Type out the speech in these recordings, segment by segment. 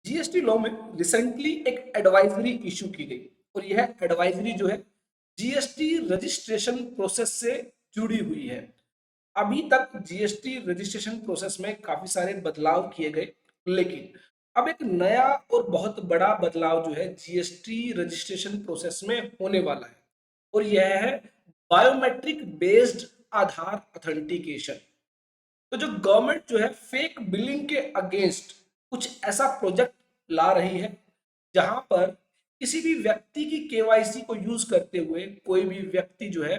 GST law में recently एक advisory issue की गई और यह एडवाइजरी जो है जीएसटी रजिस्ट्रेशन प्रोसेस से जुड़ी हुई है। अभी तक जीएसटी रजिस्ट्रेशन प्रोसेस में काफी सारे बदलाव किए गए, लेकिन अब एक नया और बहुत बड़ा बदलाव जो है जीएसटी रजिस्ट्रेशन प्रोसेस में होने वाला है और यह है बायोमेट्रिक बेस्ड आधार ऑथेंटिकेशन। तो जो गवर्नमेंट जो है फेक बिलिंग के अगेंस्ट कुछ ऐसा प्रोजेक्ट ला रही है जहां पर किसी भी व्यक्ति की केवाईसी को यूज करते हुए कोई भी व्यक्ति जो है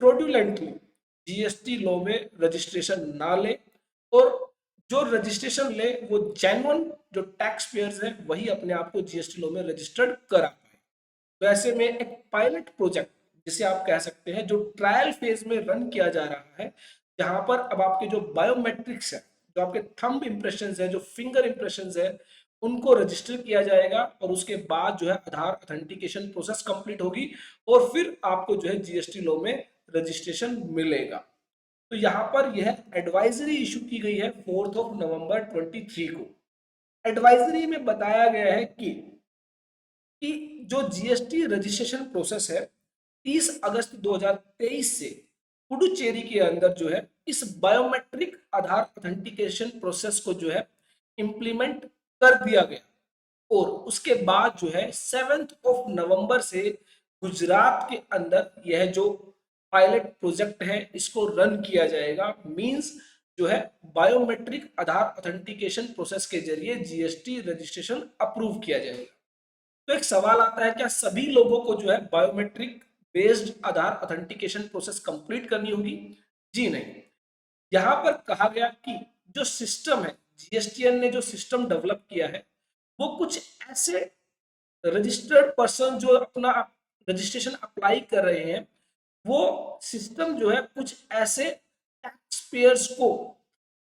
फ्रॉडुलेंटली जीएसटी लॉ में रजिस्ट्रेशन ना ले और जो रजिस्ट्रेशन ले वो जेन्युइन जो टैक्स पेयर्स है वही अपने आप को जीएसटी लॉ में रजिस्टर्ड करा पाए। तो ऐसे में एक पायलट प्रोजेक्ट जिसे आप कह सकते हैं जो ट्रायल फेज में रन किया जा रहा है, जहां पर अब आपके जो बायोमेट्रिक्स है, जो आपके थंब इंप्रेशन है, जो फिंगर इंप्रेशन है, उनको रजिस्टर किया जाएगा और उसके बाद जो है आधार ऑथेंटिकेशन प्रोसेस कंप्लीट होगी और फिर आपको जो है जीएसटी लॉ में रजिस्ट्रेशन मिलेगा। तो यहाँ पर यह एडवाइजरी इशू की गई है 4 नवंबर 23 को। एडवाइजरी में बताया गया है कि जो जीएसटी रजिस्ट्रेशन प्रोसेस है 30 अगस्त 2023 से पुडुचेरी के अंदर जो है इस बायोमेट्रिक आधार ऑथेंटिकेशन प्रोसेस को जो है इंप्लीमेंट कर दिया गया और उसके बाद जो है 7 नवंबर से गुजरात के अंदर यह जो पायलट प्रोजेक्ट है इसको रन किया जाएगा। मींस जो है बायोमेट्रिक आधार ऑथेंटिकेशन प्रोसेस के जरिए जीएसटी रजिस्ट्रेशन अप्रूव किया जाएगा। तो एक सवाल आता है, क्या सभी लोगों को जो है बायोमेट्रिक बेस्ड आधार ऑथेंटिकेशन प्रोसेस कंप्लीट करनी होगी? जी नहीं। यहां पर कहा गया कि जो सिस्टम है, जीएसटीएन ने जो सिस्टम डेवलप किया है वो कुछ ऐसे रजिस्टर्ड पर्सन जो अपना रजिस्ट्रेशन अप्लाई कर रहे हैं, वो सिस्टम जो है कुछ ऐसे टैक्स पेयर्स को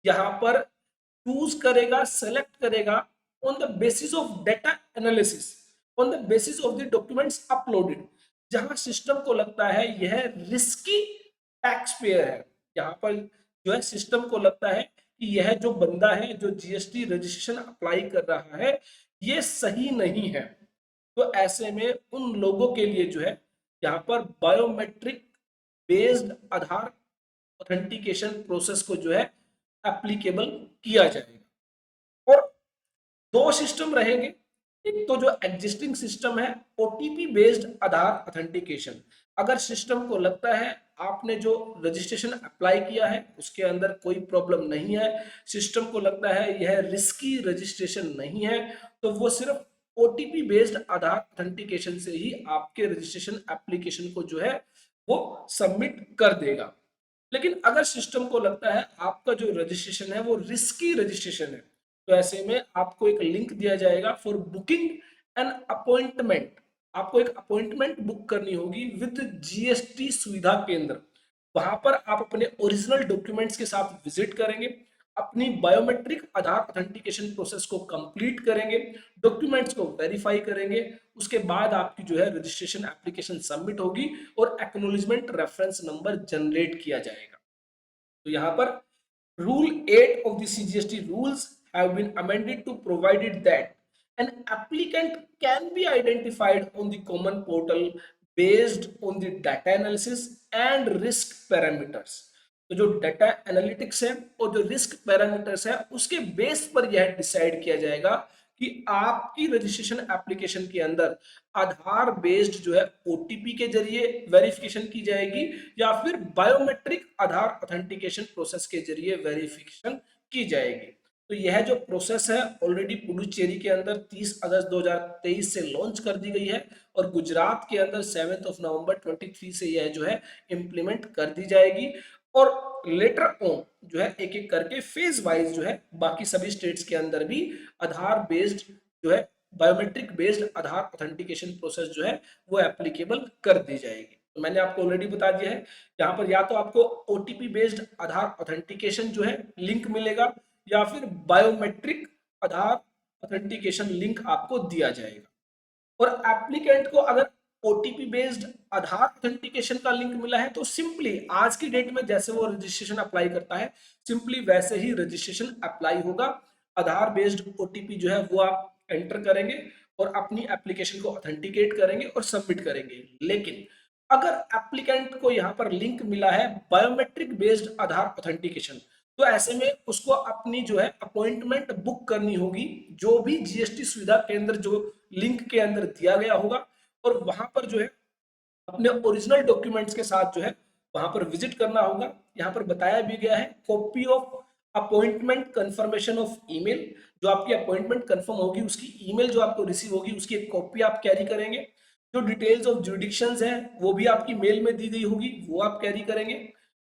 यहाँ पर चूज करेगा, सेलेक्ट करेगा on the basis of data analysis, on the basis of the documents uploaded. जहां सिस्टम को लगता है यह रिस्की टैक्स पेयर है, यहाँ पर जो है सिस्टम को लगता है कि यह जो बंदा है जो जीएसटी रजिस्ट्रेशन अप्लाई कर रहा है ये सही नहीं है। तो ऐसे में उन लोगों के लिए जो है यहाँ पर बायोमेट्रिक बेस्ड आधार ऑथेंटिकेशन प्रोसेस को जो है एप्लीकेबल किया जाएगा। और दो सिस्टम रहेंगे। एक तो जो एग्जिस्टिंग सिस्टम है ओटीपी बेस्ड आधार ऑथेंटिकेशन। अगर सिस्टम को लगता है आपने जो रजिस्ट्रेशन अप्लाई किया है उसके अंदर कोई प्रॉब्लम नहीं है, सिस्टम को लगता है यह रिस्की रजिस्ट्रेशन नहीं है, तो वो सिर्फ ओटीपी बेस्ड आधार ऑथेंटिकेशन से ही आपके रजिस्ट्रेशन एप्लीकेशन को जो है वो सबमिट कर देगा। लेकिन अगर सिस्टम को लगता है आपका जो रजिस्ट्रेशन है वो रिस्की रजिस्ट्रेशन है, तो ऐसे में आपको एक लिंक दिया जाएगा फॉर बुकिंग एन अपॉइंटमेंट। आपको एक अपॉइंटमेंट बुक करनी होगी विद जीएसटी सुविधा केंद्र। वहां पर आप अपने ओरिजिनल डॉक्यूमेंट्स के साथ विजिट करेंगे, अपनी बायोमेट्रिक आधार ऑथेंटिकेशन प्रोसेस को कंप्लीट करेंगे, डॉक्यूमेंट्स को वेरीफाई करेंगे, उसके बाद आपकी जो है रजिस्ट्रेशन एप्लीकेशन सबमिट होगी और एक्नॉलेजमेंट रेफरेंस नंबर जनरेट किया जाएगा। तो यहाँ पर Rule 8 of the CGST rules have been amended to provide it that an applicant can be identified on the common portal based on the data analysis and risk parameters। तो जो data analytics है और जो risk parameters है उसके base पर यह decide किया जाएगा कि आपकी रजिस्ट्रेशन एप्लीकेशन के अंदर आधार बेस्ड जो है ओटीपी के जरिए वेरिफिकेशन की जाएगी या फिर बायोमेट्रिक आधार ऑथेंटिकेशन प्रोसेस के जरिए वेरिफिकेशन की जाएगी। तो यह जो प्रोसेस है ऑलरेडी पुडुचेरी के अंदर 30 अगस्त 2023 से लॉन्च कर दी गई है और गुजरात के अंदर 7 नवंबर 23 से यह जो है इंप्लीमेंट कर दी जाएगी और लेटर ऑन जो है एक एक करके फेज वाइज जो है बाकी सभी स्टेट्स के अंदर भी आधार बेस्ड जो है बायोमेट्रिक बेस्ड आधार ऑथेंटिकेशन प्रोसेस जो है वो एप्लीकेबल कर दी जाएगी। तो मैंने आपको ऑलरेडी बता दिया है, यहाँ पर या तो आपको ओटीपी बेस्ड आधार ऑथेंटिकेशन जो है लिंक मिलेगा या फिर बायोमेट्रिक आधार ऑथेंटिकेशन लिंक आपको दिया जाएगा। और एप्लीकेंट को अगर ओटीपी बेस्ड आधार ऑथेंटिकेशन का लिंक मिला है तो सिंपली आज की डेट में जैसे वो रजिस्ट्रेशन अप्लाई करता है सिंपली वैसे ही रजिस्ट्रेशन अप्लाई होगा। आधार बेस्ड ओटीपी जो है वो आप एंटर करेंगे और अपनी एप्लीकेशन को ऑथेंटिकेट करेंगे और सबमिट करेंगे। लेकिन अगर एप्लीकेंट को यहाँ पर लिंक मिला है बायोमेट्रिक बेस्ड आधार ऑथेंटिकेशन, तो ऐसे में उसको अपनी जो है अपॉइंटमेंट बुक करनी होगी, जो भी जीएसटी सुविधा केंद्र जो लिंक के अंदर दिया गया होगा, और वहां पर जो है अपने ओरिजिनल डॉक्यूमेंट्स के साथ जो है वहां पर विजिट करना होगा। यहाँ पर बताया भी गया है copy of appointment confirmation of email, जो आपकी अपॉइंटमेंट कंफर्म होगी उसकी ईमेल जो आपको रिसीव होगी उसकी एक कॉपी आप कैरी करेंगे। जो डिटेल्स ऑफ जुडिक्शंस हैं वो भी आपकी मेल में दी गई होगी, वो आप कैरी करेंगे।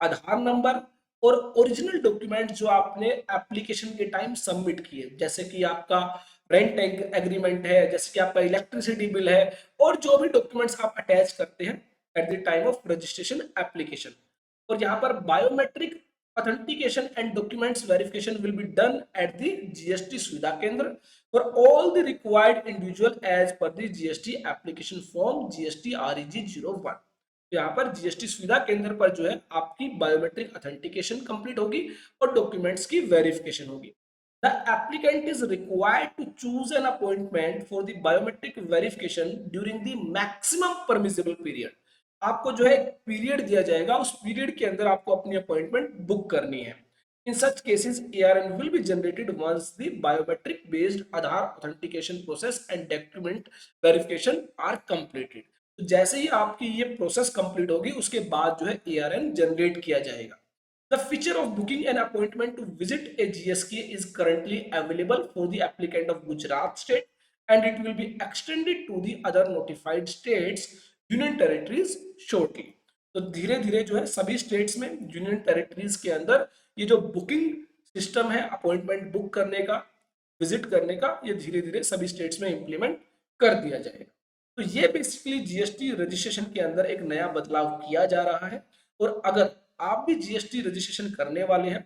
आधार नंबर और ओरिजिनल डॉक्यूमेंट जो आपने एप्लीकेशन के टाइम सबमिट किए, जैसे कि आपका रेंट एग्रीमेंट है, जैसे कि आपका इलेक्ट्रिसिटी बिल है, और जो भी डॉक्यूमेंट्स आप अटैच करते हैं at the time of registration application. और यहाँ पर biometric authentication and documents verification will be done at the GST सुविधा केंद्र for all the required individual as per the GST application form GST REG 01। यहाँ पर GST सुविधा केंद्र पर जो है आपकी बायोमेट्रिक ऑथेंटिकेशन कंप्लीट होगी और डॉक्यूमेंट्स की वेरिफिकेशन होगी। The applicant is required to choose an appointment for the biometric verification during the maximum permissible period। आपको जो है एक पीरियड दिया जाएगा, उस पीरियड के अंदर आपको अपनी अपॉइंटमेंट बुक करनी है। In such cases, ARN will be generated once the biometric based Aadhaar authentication process and document verification are completed। तो जैसे ही आपकी ये प्रोसेस कंप्लीट होगी उसके बाद जो है ARN जनरेट किया जाएगा। The feature of booking an appointment to visit a GSK is currently available for the applicant of Gujarat state and it will be extended to the other notified states, union territories shortly। तो धीरे धीरे जो है सभी states में, union territories के अंदर ये जो बुकिंग सिस्टम है अपॉइंटमेंट बुक करने का, विजिट करने का, ये धीरे धीरे सभी स्टेट्स में इंप्लीमेंट कर दिया जाएगा। तो ये बेसिकली जीएसटी रजिस्ट्रेशन के अंदर एक नया बदलाव किया जा रहा है। और अगर आप भी जीएसटी रजिस्ट्रेशन करने वाले हैं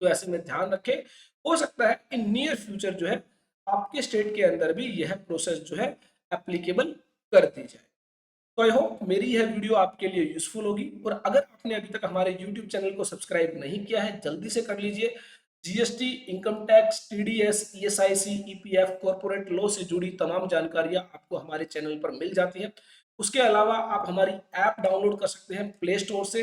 तो ऐसे में ध्यान रखें, हो सकता है इन नियर फ्यूचर जो है आपके स्टेट के अंदर भी यह प्रोसेस जो है एप्लीकेबल कर दी जाए। तो आई होप मेरी यह वीडियो आपके लिए यूजफुल होगी, और अगर आपने अभी तक हमारे यूट्यूब चैनल को सब्सक्राइब नहीं किया है जल्दी से कर लीजिए। GST, income tax, TDS, ESIC, EPF, corporate law से जुड़ी तमाम जानकारियां आपको हमारे चैनल पर मिल जाती है। उसके अलावा आप हमारी ऐप डाउनलोड कर सकते हैं प्ले स्टोर से,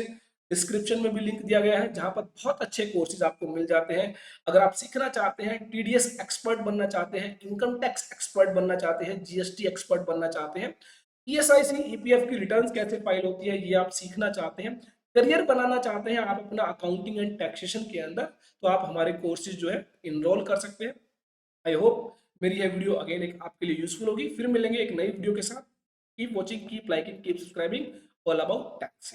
डिस्क्रिप्शन में भी लिंक दिया गया है जहां पर बहुत अच्छे कोर्सेज आपको मिल जाते हैं। अगर आप सीखना चाहते हैं, टीडीएस एक्सपर्ट बनना चाहते हैं, इनकम टैक्स एक्सपर्ट बनना चाहते हैं, जीएसटी एक्सपर्ट बनना चाहते हैं, ईएसआईसी, ईपीएफ की रिटर्न्स कैसे फाइल होती है ये आप सीखना चाहते हैं, करियर बनाना चाहते हैं आप अपना अकाउंटिंग एंड टैक्सेशन के अंदर, तो आप हमारे कोर्सेज जो है इनरोल कर सकते हैं। आई होप मेरी यह वीडियो अगेन एक आपके लिए यूजफुल होगी। फिर मिलेंगे एक नई वीडियो के साथ। Keep watching, keep liking, keep subscribing. All about tax.